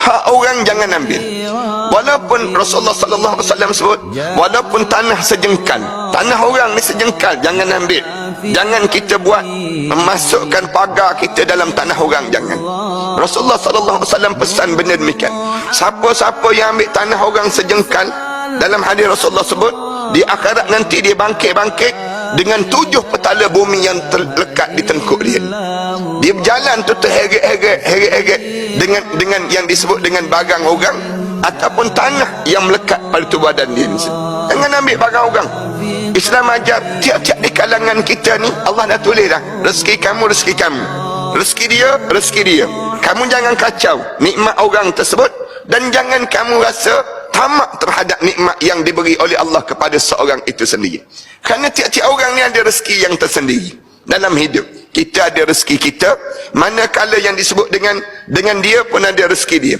hak orang jangan ambil. Walaupun Rasulullah sallallahu alaihi wasallam sebut, walaupun tanah sejengkal, tanah orang ni sejengkal, jangan ambil. Jangan kita buat memasukkan pagar kita dalam tanah orang, jangan. Rasulullah sallallahu alaihi wasallam pesan benda demikian. Siapa-siapa yang ambil tanah orang sejengkal, dalam hadis Rasulullah sebut, di akhirat nanti dia bangkit-bangkit dengan 7 petala bumi yang terlekat di tengkuk dia. Dia berjalan tu terheret-heret dengan yang disebut dengan barang orang ataupun tanah yang melekat pada tubuh badan dia. Jangan ambil barang orang. Islam ajar tiap-tiap di kalangan kita ni Allah dah tulis dah, rezeki kamu, rezeki kamu, rezeki dia, rezeki dia. Kamu jangan kacau nikmat orang tersebut, dan jangan kamu rasa tamak terhadap nikmat yang diberi oleh Allah kepada seorang itu sendiri. Kerana tiap-tiap orang ni ada rezeki yang tersendiri dalam hidup. Kita ada rezeki kita, manakala yang disebut dengan dia pun ada rezeki dia.